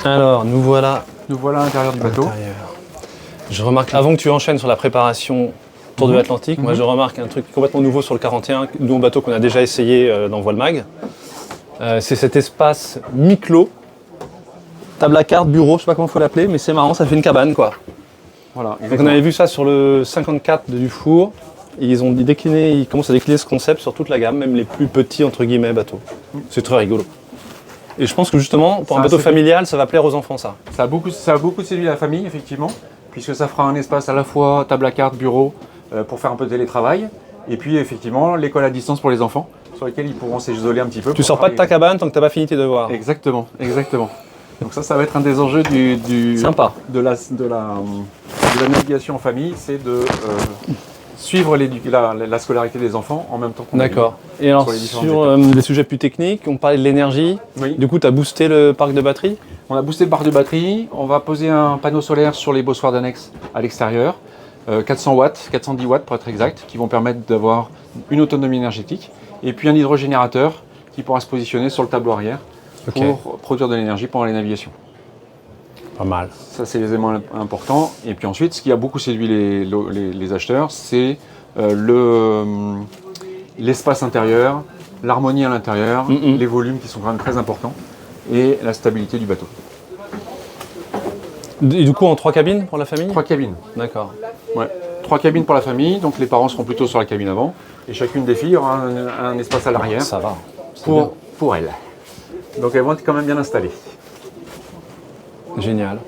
Alors, nous voilà Nous voilà à l'intérieur du bateau. l'intérieur. Je remarque, avant que tu enchaînes sur la préparation Tour de l'Atlantique, moi je remarque un truc complètement nouveau sur le 41, nous un bateau qu'on a déjà essayé dans Voile Mag. C'est cet espace mi-clos. Table à cartes, bureau, je sais pas comment il faut l'appeler, mais c'est marrant, ça fait une cabane quoi. Voilà, Donc on avait vu ça sur le 54 de Dufour. Ils commencent à décliner ce concept sur toute la gamme, même les plus petits entre guillemets bateaux. C'est très rigolo. Et je pense que justement, pour un bateau familial, ça va plaire aux enfants ça. Ça a beaucoup séduit la famille, effectivement, puisque ça fera un espace à la fois table à cartes, bureau, pour faire un peu de télétravail, et puis effectivement l'école à distance pour les enfants, sur lesquels ils pourront s'isoler un petit peu. Tu sors pas de ta cabane tant que tu n'as pas fini tes devoirs. Exactement, exactement. Donc ça va être un des enjeux Sympa. de la navigation en famille, c'est de suivre la scolarité des enfants en même temps qu'on D'accord. Et alors sur les sujets plus techniques, on parlait de l'énergie. Oui. Du coup, tu as boosté le parc de batterie. On a boosté le parc de batterie, on va poser un panneau solaire sur les bossoirs d'annexe à l'extérieur, 400 watts, 410 watts pour être exact, qui vont permettre d'avoir une autonomie énergétique, et puis un hydrogénérateur qui pourra se positionner sur le tableau arrière pour produire de l'énergie pendant les navigations. Pas mal. Ça, c'est les éléments importants. Et puis ensuite, ce qui a beaucoup séduit les acheteurs, c'est l'espace intérieur, l'harmonie à l'intérieur, les volumes qui sont quand même très importants, et la stabilité du bateau. Et du coup, en 3 cabines pour la famille? 3 cabines. D'accord. Ouais. 3 cabines pour la famille, donc les parents seront plutôt sur la cabine avant, et chacune des filles aura un espace à l'arrière. Ça va. Pour elles. Donc elles vont être quand même bien installées. Génial.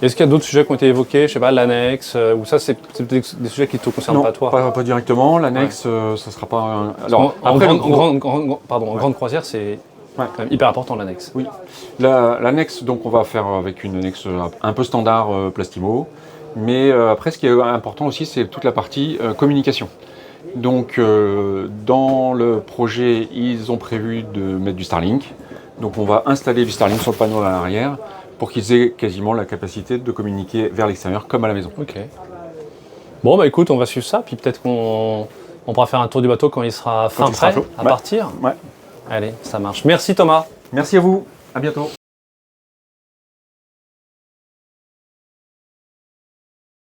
Est-ce qu'il y a d'autres sujets qui ont été évoqués? Je sais pas, l'annexe, ou ça, c'est des sujets qui ne te concernent pas toi? Pas directement. L'annexe, ça sera pas un... Alors, en grande croisière, c'est quand même hyper important l'annexe. Oui. L'annexe, donc on va faire avec une annexe un peu standard Plastimo. Mais après, ce qui est important aussi, c'est toute la partie communication. Donc, dans le projet, ils ont prévu de mettre du Starlink. Donc, on va installer du Starlink sur le panneau à l'arrière pour qu'ils aient quasiment la capacité de communiquer vers l'extérieur comme à la maison. Ok. Bon, bah écoute, on va suivre ça, puis peut-être qu'on pourra faire un tour du bateau quand il sera prêt à partir. Ouais. Allez, ça marche. Merci Thomas. Merci à vous. À bientôt.